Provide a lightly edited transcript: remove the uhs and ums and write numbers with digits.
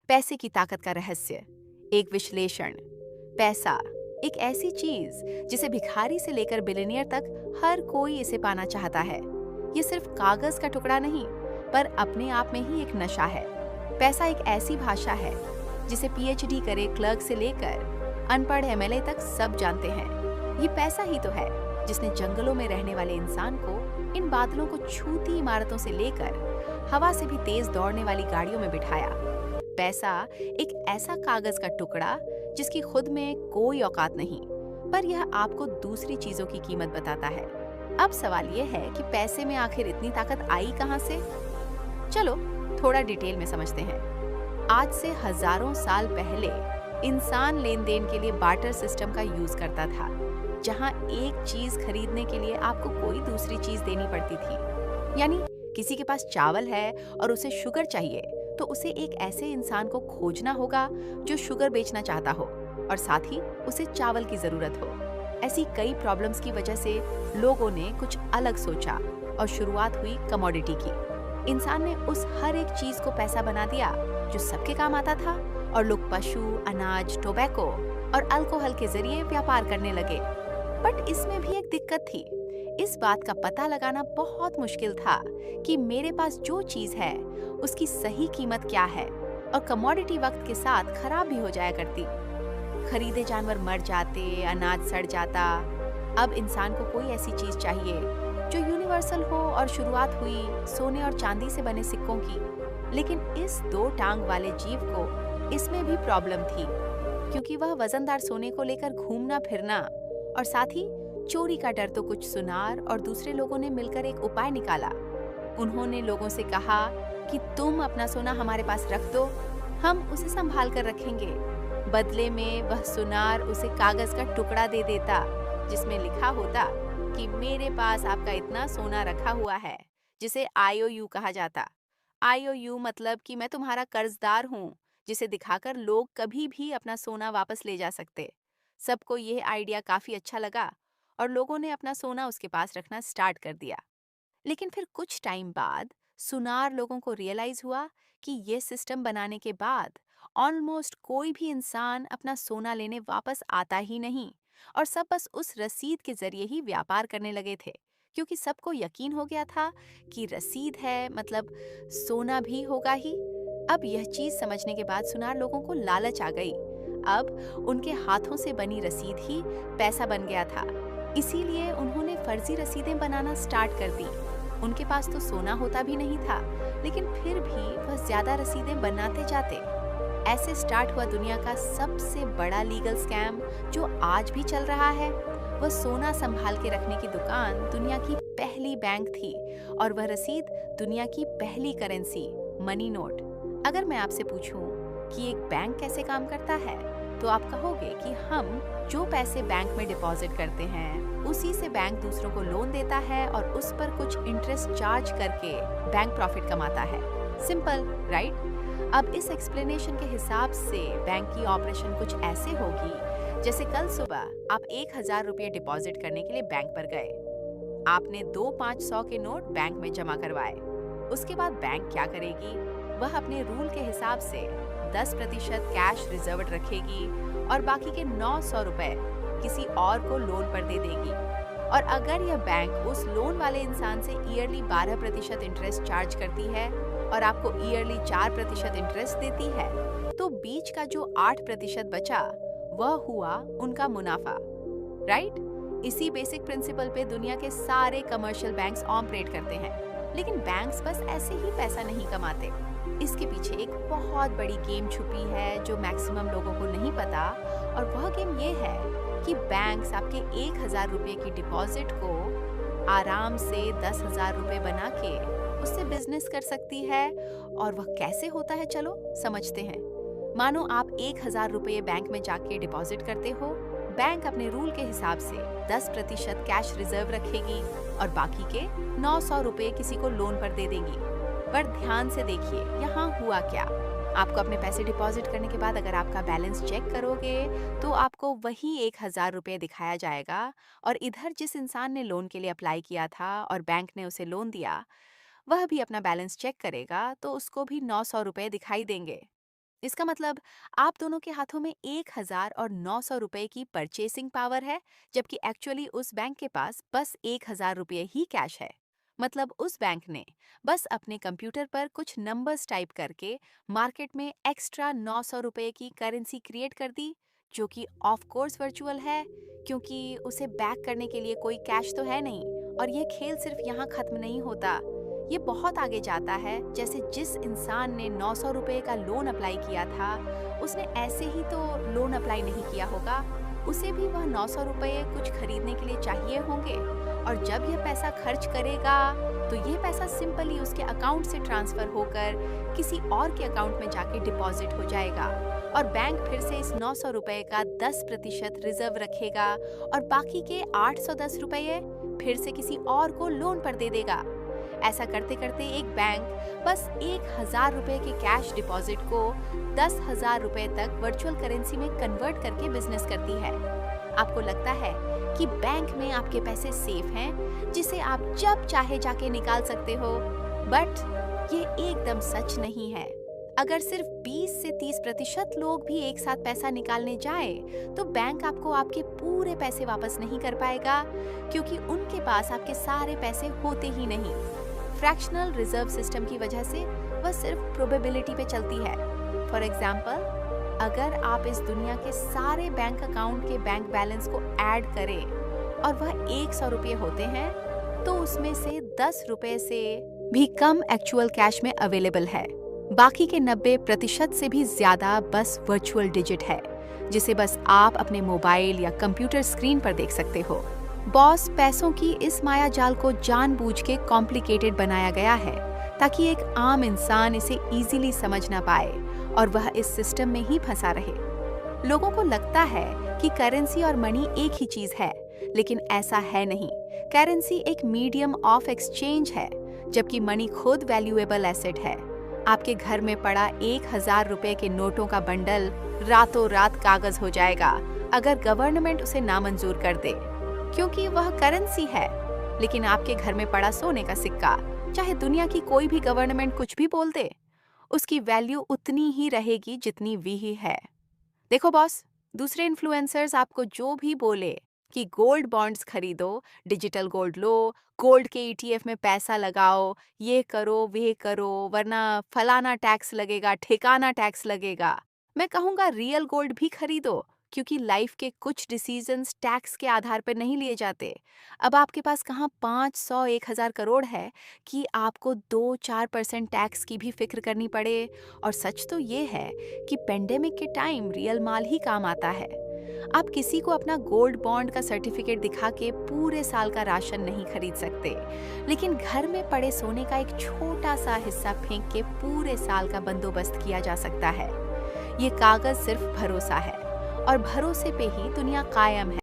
पैसे की ताकत का रहस्य। एक विश्लेषण। पैसा एक ऐसी चीज जिसे भिखारी से लेकर बिलियनियर तक हर कोई इसे पाना चाहता है। ये सिर्फ कागज का टुकड़ा नहीं, पर अपने आप में ही एक नशा है। पैसा एक ऐसी भाषा है जिसे पीएचडी करे क्लर्क से लेकर अनपढ़ एमएलए तक सब जानते हैं। ये पैसा ही तो है जिसने जंगलों में रहने वाले इंसान को इन बादलों को छूती इमारतों से लेकर हवा से भी तेज दौड़ने वाली गाड़ियों में बिठाया। पैसा एक ऐसा कागज का टुकड़ा जिसकी खुद में कोई औकात नहीं, पर यह आपको दूसरी चीजों की कीमत बताता है। अब सवाल यह है कि पैसे में आखिर इतनी ताकत आई कहां से? चलो थोड़ा डिटेल में समझते हैं। आज से हजारों साल पहले इंसान लेन देन के लिए बार्टर सिस्टम का यूज करता था, जहां एक चीज खरीदने के लिए आपको कोई दूसरी चीज देनी पड़ती थी। यानी किसी के पास चावल है और उसे शुगर चाहिए, तो उसे एक ऐसे इंसान को खोजना होगा जो शुगर बेचना चाहता हो और साथ ही उसे चावल की जरूरत हो। ऐसी कई प्रॉब्लम्स की वजह से लोगों ने कुछ अलग सोचा और शुरुआत हुई कमोडिटी की। इंसान ने उस हर एक चीज को पैसा बना दिया जो सबके काम आता था, और लोग पशु, अनाज, टोबैको और अल्कोहल के जरिए व्यापार करने लगे। बट इसमें भी एक दिक्कत थी। इस बात का पता लगाना बहुत मुश्किल था कि मेरे पास जो चीज है उसकी सही कीमत क्या है, और कमोडिटी वक्त के साथ खराब भी हो जाया करती। खरीदे जानवर मर जाते, अनाज सड़ जाता। अब इंसान को कोई ऐसी चीज चाहिए जो यूनिवर्सल हो, और शुरुआत हुई सोने और चांदी से बने सिक्कों की। लेकिन इस दो टांग वाले जीव को इसमें भी प्रॉब्लम थी, क्योंकि वह वजनदार सोने को लेकर घूमना फिरना और साथ ही चोरी का डर। तो कुछ सुनार और दूसरे लोगों ने मिलकर एक उपाय निकाला। उन्होंने लोगों से कहा कि तुम अपना सोना हमारे पास रख दो, हम उसे संभाल कर रखेंगे। बदले में वह सुनार उसे कागज का टुकड़ा दे देता जिसमें लिखा होता कि मेरे पास आपका इतना सोना रखा हुआ है, जिसे आईओयू कहा जाता। आईओयू मतलब कि मैं तुम्हारा कर्जदार हूँ, जिसे दिखाकर लोग कभी भी अपना सोना वापस ले जा सकते। सबको यह आइडिया काफी अच्छा लगा और लोगों ने अपना सोना उसके पास रखना स्टार्ट कर दिया। लेकिन फिर कुछ टाइम बाद सुनार लोगों को रियलाइज हुआ कि ये सिस्टम बनाने के बाद ऑलमोस्ट कोई भी इंसान अपना सोना लेने वापस आता ही नहीं, और सब बस उस रसीद के जरिए ही व्यापार करने लगे थे, क्योंकि सबको यकीन हो गया था कि रसीद है मतलब सोना भी होगा ही। अब यह चीज समझने के बाद सुनार लोगों को लालच आ गई। अब उनके हाथों से बनी रसीद ही पैसा बन गया था। इसीलिए उन्होंने फर्जी रसीदें बनाना स्टार्ट कर दी। उनके पास तो सोना होता भी नहीं था, लेकिन फिर भी वह ज्यादा रसीदें बनाते जाते। ऐसे स्टार्ट हुआ दुनिया का सबसे बड़ा लीगल स्कैम जो आज भी चल रहा है। वह सोना संभाल के रखने की दुकान दुनिया की पहली बैंक थी, और वह रसीद दुनिया की पहली करेंसी मनी नोट। अगर मैं आपसे पूछूं कि एक बैंक कैसे काम करता है, तो आप कहोगे कि हम जो पैसे बैंक में डिपॉजिट करते हैं उसी से बैंक दूसरों को लोन देता है और उस पर कुछ इंटरेस्ट चार्ज करके बैंक प्रॉफिट कमाता है। Simple, right? अब इस एक्सप्लेनेशन के हिसाब से बैंक की ऑपरेशन कुछ ऐसे होगी जैसे कल सुबह आप 1,000 रुपये डिपॉजिट करने के लिए बैंक पर गए। आपने 2 500 के नोट बैंक में जमा करवाए। उसके बाद बैंक क्या करेगी? वह अपने रूल के हिसाब से 10% कैश रिजर्व रखेगी और बाकी के 900 रुपए किसी और को लोन पर दे देगी। और अगर यह बैंक उस लोन वाले इंसान से ईयरली 12% इंटरेस्ट चार्ज करती है और आपको ईयरली 4% इंटरेस्ट देती है, तो बीच का जो 8% बचा वह हुआ उनका मुनाफा, राइट? इसी बेसिक प्रिंसिपल पे दुनिया के सारे कमर्शियल बैंक्स ऑपरेट करते हैं। लेकिन बैंक्स बस ऐसे ही पैसा नहीं कमाते। इसके पीछे एक बहुत बड़ी गेम छुपी है जो मैक्सिमम लोगों को नहीं पता, और वह गेम ये है कि बैंक्स आपके 1,000 रुपये की डिपॉजिट को आराम से 10,000 रुपये बना के उससे बिजनेस कर सकती है। और वह कैसे होता है, चलो समझते हैं। मानो आप 1,000 रुपये बैंक में जाके डिपॉजिट करते हो। बैंक अपने रूल के हिसाब से 10% कैश रिजर्व रखेगी और बाकी के 900 रुपये किसी को लोन पर दे देगी। पर ध्यान से देखिए यहाँ हुआ क्या। आपको अपने पैसे डिपॉजिट करने के बाद अगर आपका बैलेंस चेक करोगे तो आपको वही 1,000 रुपये दिखाया जाएगा, और इधर जिस इंसान ने लोन के लिए अप्लाई किया था और बैंक ने उसे लोन दिया, वह भी अपना बैलेंस चेक करेगा तो उसको भी 900 रुपये दिखाई देंगे। इसका मतलब आप दोनों के हाथों में 1,000 और 900 रुपए की परचेसिंग पावर है, जबकि एक्चुअली उस बैंक के पास बस 1,000 रुपये ही कैश है। मतलब उस बैंक ने बस अपने कंप्यूटर पर कुछ नंबर्स टाइप करके मार्केट में एक्स्ट्रा 900 रुपए की करेंसी क्रिएट कर दी, जो कि ऑफ कोर्स वर्चुअल है, क्योंकि उसे बैक करने के लिए कोई कैश तो है नहीं। और ये खेल सिर्फ यहाँ खत्म नहीं होता, ये बहुत आगे जाता है। जैसे जिस इंसान ने 900 रुपए का लोन अप्लाई किया था, उसने ऐसे ही तो लोन अप्लाई नहीं किया होगा, उसे भी वह 900 रुपए कुछ खरीदने के लिए चाहिए होंगे। और जब यह पैसा खर्च करेगा तो यह पैसा सिंपली उसके अकाउंट से ट्रांसफर होकर किसी और के अकाउंट में जाके डिपॉजिट हो जाएगा, और बैंक फिर से इस 900 रुपए का 10% रिजर्व रखेगा और बाकी के 810 रुपए फिर से किसी और को लोन पर दे देगा। ऐसा करते करते एक बैंक बस 1,000 रुपए के कैश डिपॉजिट को 10,000 रुपए तक वर्चुअल करेंसी में कन्वर्ट करके बिजनेस करती है। आपको लगता है कि बैंक में आपके पैसे सेफ हैं, जिसे आप जब चाहे जाके निकाल सकते हो, बट ये एकदम सच नहीं है। अगर सिर्फ 20 से 30% लोग भी एक साथ पैसा निकालने जाए तो बैंक आपको आपके पूरे पैसे वापस नहीं कर पाएगा, क्योंकि उनके पास आपके सारे पैसे होते ही नहीं। फ्रैक्शनल रिजर्व सिस्टम की वजह से वह सिर्फ प्रोबेबिलिटी पे चलती है। फॉर एग्जाम्पल, अगर आप इस दुनिया के सारे बैंक अकाउंट के बैंक बैलेंस को ऐड करें और वह 100 रुपये होते हैं, तो उसमें से 10 रुपये से भी कम एक्चुअल कैश में अवेलेबल है। बाकी के 90% से भी ज्यादा बस वर्चुअल डिजिट है, जिसे बस आप अपने मोबाइल या कंप्यूटर स्क्रीन पर देख सकते हो। बॉस, पैसों की इस माया जाल को जानबूझ के कॉम्प्लिकेटेड बनाया गया है ताकि एक आम इंसान इसे इजीली समझ ना पाए और वह इस सिस्टम में ही फंसा रहे। लोगों को लगता है कि करेंसी और मनी एक ही चीज है, लेकिन ऐसा है नहीं। करेंसी एक मीडियम ऑफ एक्सचेंज है, जबकि मनी खुद वैल्यूएबल एसेट है। आपके घर में पड़ा 1,000 रुपए के नोटों का बंडल रातों रात कागज हो जाएगा अगर गवर्नमेंट उसे नामंजूर कर दे, क्योंकि वह करेंसी है। लेकिन आपके घर में पड़ा सोने का सिक्का, चाहे दुनिया की कोई भी गवर्नमेंट कुछ भी बोल दे, उसकी वैल्यू उतनी ही रहेगी जितनी भी है। देखो बॉस, दूसरे इन्फ्लुएंसर्स आपको जो भी बोले कि गोल्ड बॉन्ड्स खरीदो, डिजिटल गोल्ड लो, गोल्ड के ETF में पैसा लगाओ, ये करो वे करो, वरना फलाना टैक्स लगेगा, ठिकाना टैक्स लगेगा, मैं कहूँगा रियल गोल्ड भी खरीदो, क्योंकि लाइफ के कुछ डिसीजंस टैक्स के आधार पर नहीं लिए जाते। अब आपके पास कहाँ 500 1,000 करोड़ है कि आपको 2-4% टैक्स की भी फिक्र करनी पड़े। और सच तो ये है कि पेंडेमिक के टाइम रियल माल ही काम आता है। आप किसी को अपना गोल्ड बॉन्ड का सर्टिफिकेट दिखा के पूरे साल का राशन नहीं खरीद सकते, लेकिन घर में पड़े सोने का एक छोटा सा हिस्सा फेंक के पूरे साल का बंदोबस्त किया जा सकता है। ये कागज सिर्फ भरोसा है, और भरोसे पे ही दुनिया कायम है।